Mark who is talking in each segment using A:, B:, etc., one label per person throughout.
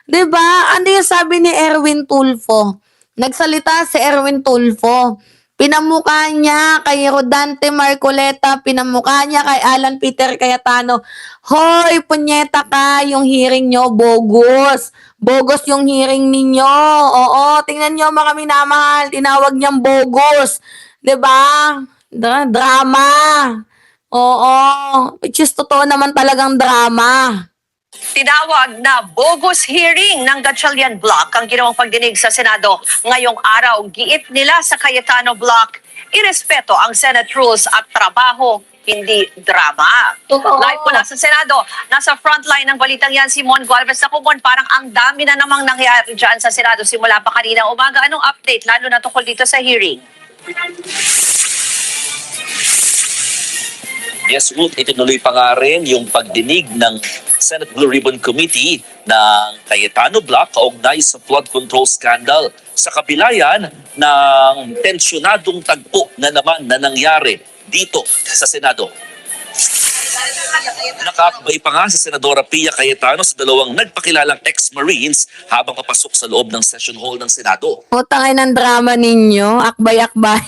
A: 'Di ba? Ano yung sabi ni Erwin Tulfo? Nagsalita si Erwin Tulfo. Pinamukha niya kay Rodante Marcoleta, pinamukha niya kay Alan Peter Cayetano. Hoy, punyeta ka, yung hearing nyo, bogus. Bogus yung hearing ninyo. Oo, tingnan nyo mga minamahal, tinawag niyang bogus. 'Di ba? Drama. Oo, which is totoo naman talagang drama.
B: Tinawag na bogus hearing ng Gatchalian Block ang ginawang pagdinig sa Senado ngayong araw. Giit nila sa Cayetano Block, irespeto ang Senate rules at trabaho, hindi drama.
A: Totoo.
B: Live mula sa Senado, nasa frontline ng balitang yan si Mon Gualvez. Naku Mon, parang ang dami na namang nangyari dyan sa Senado simula pa kanina umaga. Anong update lalo na tungkol dito sa hearing?
C: Yes, Ruth, itinuloy pa nga rin yung pagdinig ng Senate Blue Ribbon Committee ng Cayetano Block kaugnay sa flood control scandal. Sa kabila yan ng tensyonadong tagpo na naman na nangyari dito sa Senado. Nakakabay pa nga si Senadora Pia Cayetano sa dalawang nagpakilalang ex-Marines habang papasok sa loob ng session hall ng Senado.
A: Putang ina ng drama ninyo, akbay-akbay.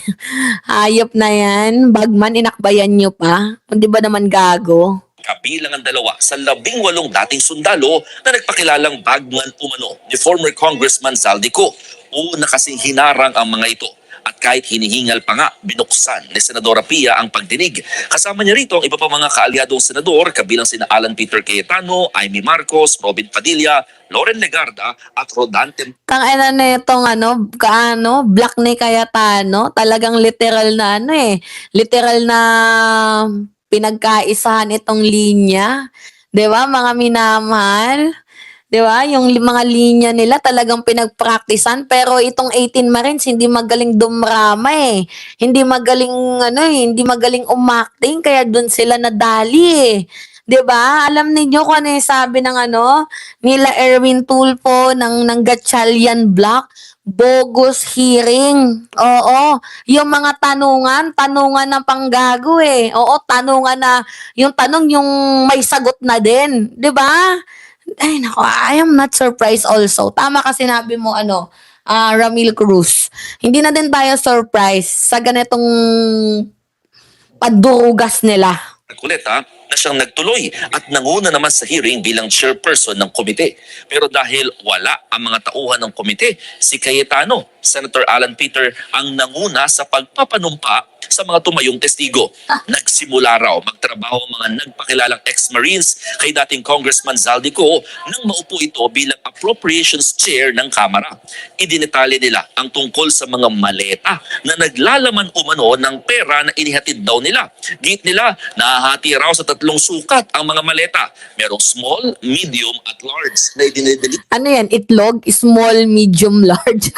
A: Hayop na yan. Bagman, inakbayan nyo pa. Hindi ba naman gago?
C: Kabilang ang dalawa sa 18 dating sundalo na nagpakilalang bagman umano ni former Congressman Zaldico. Una kasing hinarang ang mga ito. At kahit hinihingal pa nga, binuksan ni Senadora Pia ang pagdinig. Kasama niya rito ang iba pa mga kaalyadong senador, kabilang sina Alan Peter Cayetano, Amy Marcos, Robin Padilla, Loren Legarda at Rodante.
A: Tangina na itong black ni Cayetano. Talagang literal na literal na pinagkaisahan itong linya. 'Di ba mga minamahal? 'Di ba? Yung mga linya nila talagang pinagpraktisan, pero itong 18 Marines hindi magaling dumrama Hindi magaling hindi magaling umacting kaya doon sila nadali 'Di ba? Alam niyo kung ano yung sabi ng nila Erwin Tulfo ng Gatchalian Block? Bogus hearing. Oo. Yung mga tanungan ng panggago Oo, tanungan na yung tanong yung may sagot na din, 'di ba? Ay nako, I am not surprised also. Tama ka sinabi mo Ramil Cruz. Hindi na din tayo surprised sa ganitong padurugas nila.
C: Marcoleta na siyang nagtuloy at nanguna naman sa hearing bilang chairperson ng komite. Pero dahil wala ang mga tauhan ng komite, si Cayetano, Senator Alan Peter, ang nanguna sa pagpapanumpa sa mga tumayong testigo. Nagsimula raw magtrabaho ang mga nagpakilalang ex-Marines kay dating Congressman Zaldico nang maupo ito bilang Appropriations Chair ng Kamara. Idinetali nila ang tungkol sa mga maleta na naglalaman umano ng pera na inihatid daw nila. Git nila, nahahati raw sa 3 sukat ang mga maleta. Merong small, medium at large na idinedeli.
A: Ano yan? Itlog? Small, medium, large?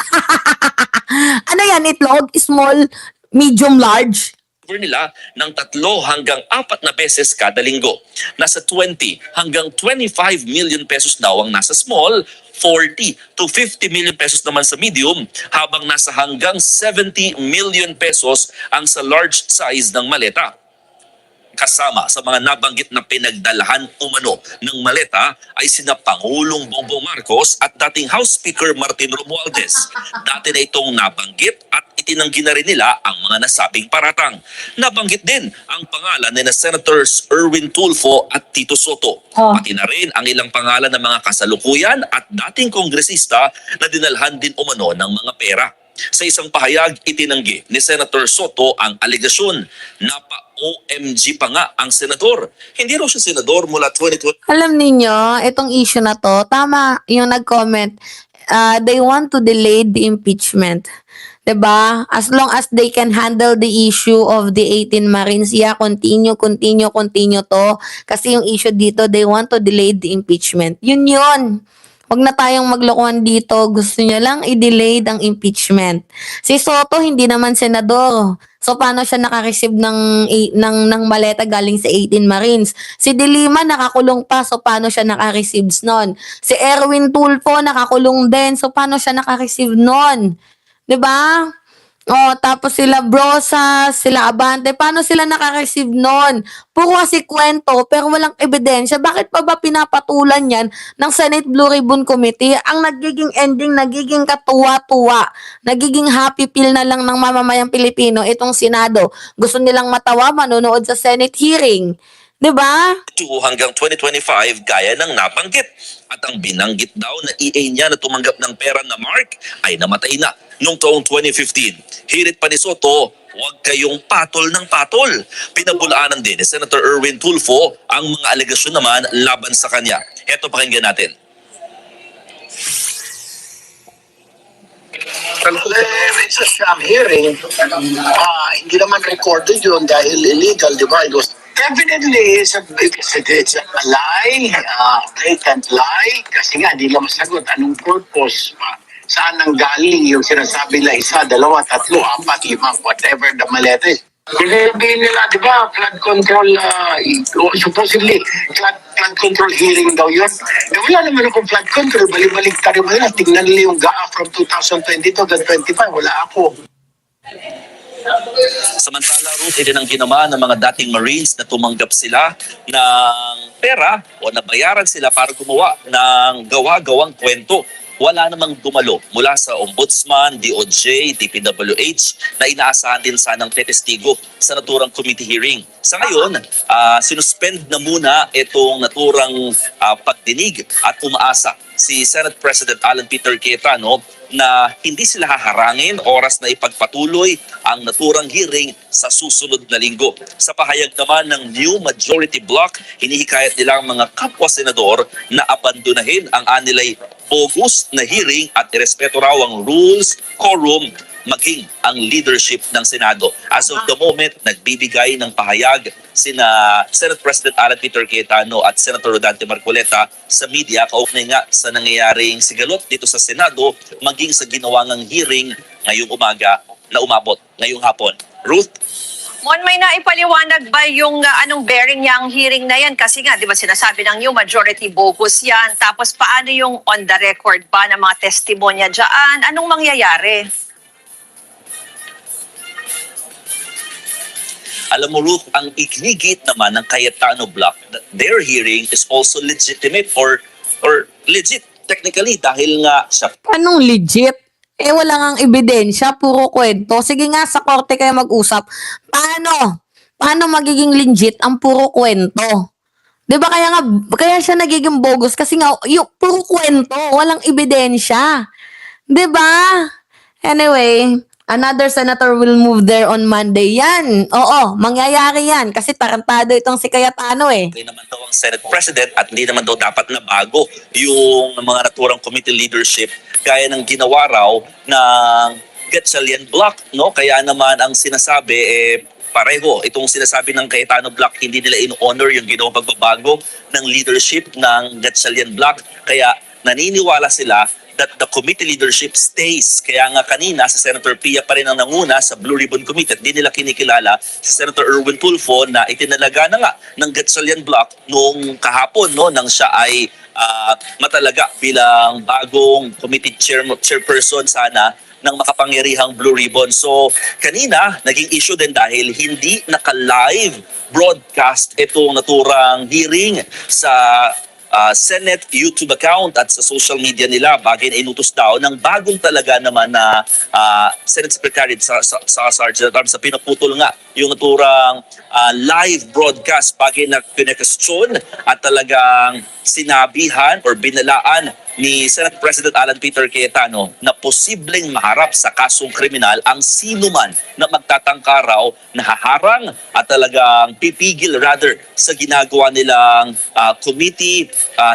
A: Ano yan? Itlog? Small, medium, large?
C: Nila ng 3 hanggang 4 na beses kada linggo. Nasa 20 hanggang 25 million pesos daw ang nasa small, 40 to 50 million pesos naman sa medium, habang nasa hanggang 70 million pesos ang sa large size ng maleta. Kasama sa mga nabanggit na pinagdalahan umano ng maleta ay sina Pangulong Bongbong Marcos at dating House Speaker Martin Romualdez. Dati na itong nabanggit at itinanggi na rin nila ang mga nasabing paratang. Nabanggit din ang pangalan ni Senators Erwin Tulfo at Tito Soto. Pati na rin ang ilang pangalan ng mga kasalukuyan at dating kongresista na dinalhan din umano ng mga pera. Sa isang pahayag, itinanggi ni Senator Soto ang alegasyon na pa-OMG pa nga ang senador. Hindi raw siya senador mula 2020.
A: Alam niyo, itong issue na to, tama yung nag-comment, they want to delay the impeachment. 'Di ba? As long as they can handle the issue of the 18 Marines, continue to. Kasi yung issue dito, they want to delay the impeachment. Yun. Huwag na tayong maglokohan dito. Gusto niya lang i-delay ang impeachment. Si Soto hindi naman senador. So paano siya naka-receive ng maleta galing sa 18 Marines? Si De Lima nakakulong pa, so paano siya naka-receive nun? Si Erwin Tulfo nakakulong din, so paano siya naka-receive nun? 'Di ba? Oh, tapos sila Brosas, sila Abante, paano sila naka-receive nun? Puro kasi kwento pero walang ebidensya. Bakit pa ba pinapatulan yan ng Senate Blue Ribbon Committee? Ang nagiging ending, nagiging katuwa-tuwa, nagiging happy pill na lang ng mamamayang Pilipino itong Senado. Gusto nilang matawa, manonood sa Senate hearing. 'Di ba?
C: 2 hanggang 2025 gaya ng nabanggit. At ang binanggit daw na EA niya na tumanggap ng pera na Mark ay namatay na noong taong 2015. Hirit pa ni Soto, huwag kayong patol ng patol. Pinabulaanan din ni Senator Erwin Tulfo ang mga alegasyon naman laban sa kanya. Heto, pakinggan natin.
D: It's a sham hearing. Hindi naman recorded yun dahil illegal, di ba? It was definitely it's a lie, blatant lie. Kasi nga, hindi lang masagot anong purpose. Saan nang galing yung sinasabi na isa, dalawa, tatlo, apat, lima, whatever the maleta is. Sabihin nila, di ba, flood control, supposedly, flood control hearing daw yun. Wala naman akong flood control, balik-balik tayo mo nila. Tingnan nila yung GAA from 2022 hanggang 25, wala ako.
C: Samantala, Ruth, ito ang ginawa ng mga dating Marines na tumanggap sila ng pera o nabayaran sila para gumawa ng gawa-gawang kwento. Wala namang dumalo mula sa Ombudsman, DOJ, DPWH na inaasahan din sanang tetestigo sa naturang committee hearing. Sa ngayon, sinuspend na muna itong naturang pagdinig at umaasa si Senate President Alan Peter Cayetano na hindi sila haharangin oras na ipagpatuloy ang naturang hearing sa susunod na linggo. Sa pahayag naman ng new majority bloc, hinihikayat nila ang mga kapwa-senador na abandonahin ang anilay bogus na hearing at irespeto raw ang rules, quorum, maging ang leadership ng Senado. As of the moment, nagbibigay ng pahayag sina Senate President Alan Peter Cayetano at Senator Rodante Marcoleta sa media kaugnay nga sa nangyayaring sigalot dito sa Senado maging sa ginawang hearing ngayong umaga na umabot ngayong hapon. Ruth?
B: Mon, may naipaliwanag ba yung anong bearing niya ang hearing na yan? Kasi nga, di ba sinasabi ng new majority bogus yan. Tapos paano yung on the record ba ng mga testimonya dyan? Anong mangyayari?
C: Alam mo, Ruth, ang ikinigit naman ng Cayetano block that their hearing is also legitimate or legit technically dahil nga sa
A: Anong legit? Wala ngang ebidensya, puro kwento. Sige nga, sa korte kayo mag-usap. Paano? Paano magiging legit ang puro kwento? 'Di ba kaya siya nagiging bogus kasi nga yung puro kwento, walang ebidensya. 'Di ba? Anyway, another senator will move there on Monday. Yan. Oo, mangyayari yan kasi tarantado itong si Cayetano eh.
C: hindi naman daw ang Senate President at hindi naman daw dapat na bago yung mga naturang committee leadership gaya ng ginawa raw ng Gatchalian Block, no? Kaya naman ang sinasabi pareho itong sinasabi ng Cayetano Block, hindi nila in-honor yung ginawang pagbabago ng leadership ng Gatchalian Block. Kaya naniniwala sila that the committee leadership stays. Kaya nga kanina, si Senator Pia pa rin ang nanguna sa Blue Ribbon Committee at di nila kinikilala si Senator Erwin Tulfo na itinalaga na nga ng Gatchalian Block noong kahapon, no, nang siya ay matalaga bilang bagong committee chairperson sana ng makapangyarihang Blue Ribbon. So, kanina, naging issue din dahil hindi naka-live broadcast itong naturang hearing sa Senate YouTube account at sa social media nila. Bagay na inutos daw ng bagong talaga naman na Senate Secretary sa Sergeant Arms sa pinaputol nga yung naturang live broadcast. Bagay na pinakastyon at talagang sinabihan or binalaan ni Senate President Alan Peter Cayetano na posibleng maharap sa kasong kriminal ang sino man na magtatangka raw na haharang at talagang pipigil rather sa ginagawa nilang committee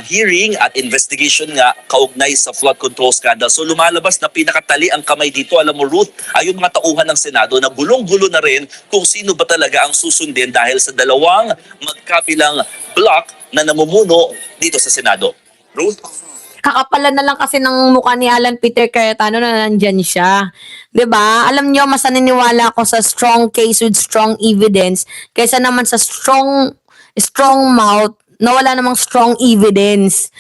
C: hearing at investigation nga kaugnay sa flood control scandal. So lumalabas na pinakatali ang kamay dito. Alam mo, Ruth, ay yung mga tauhan ng Senado na gulong-gulo na rin kung sino ba talaga ang susundin dahil sa dalawang magkabilang block na namumuno dito sa Senado. Ruth?
A: Kakapalan na lang kasi ng mukha ni Alan Peter Cayetano na nandyan siya. 'Di ba? Alam nyo, mas naniniwala ako sa strong case with strong evidence kaysa naman sa strong mouth na wala namang strong evidence.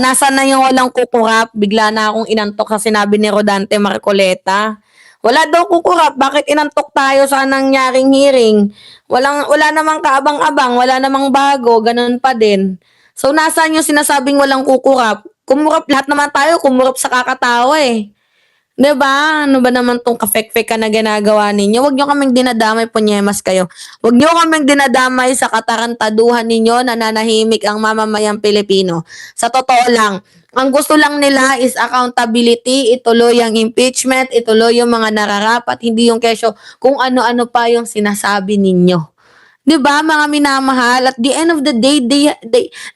A: Nasa na yung walang kukurap, bigla na akong inantok sa sinabi ni Rodante Marcoleta. Wala daw kukurap. Bakit inantok tayo sa nangyaring hearing? Wala namang kaabang-abang, wala namang bago, ganun pa din. So, nasaan yung sinasabing walang kukurap? Kumurap, lahat naman tayo, kumurap sa kakatawa eh. 'Di ba? Ano ba naman tong ka-fake-fake na ginagawa ninyo? Huwag niyo kaming dinadamay, punyemas kayo. Huwag niyo kaming dinadamay sa katarantaduhan ninyo, nananahimik ang mamamayang Pilipino. Sa totoo lang, ang gusto lang nila is accountability, ituloy ang impeachment, ituloy yung mga nararapat, hindi yung kesyo kung ano-ano pa yung sinasabi ninyo. 'Di ba, mga minamahal? At the end of the day,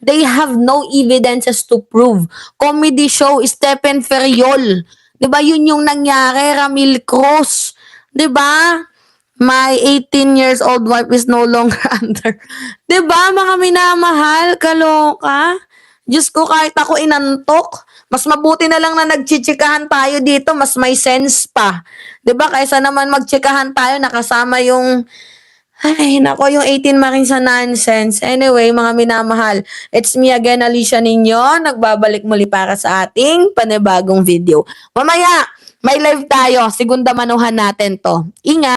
A: they have no evidences to prove. Comedy show, Stephen Ferriol. 'Di ba, yun yung nangyari, Ramil Cruz. 'Di ba? My 18 years old wife is no longer under. 'Di ba, mga minamahal? Kaloka. Diyos ko, kahit ako inantok, mas mabuti na lang na nagchichikahan tayo dito, mas may sense pa. 'Di ba? Kaysa naman magchikahan tayo, nakasama yung ay, nako, yung 18 Marines sa nonsense. Anyway, mga minamahal, it's me again, Alicia Ninyo, nagbabalik muli para sa ating panibagong video. Mamaya, may live tayo, segunda manuhan natin to. Ingat!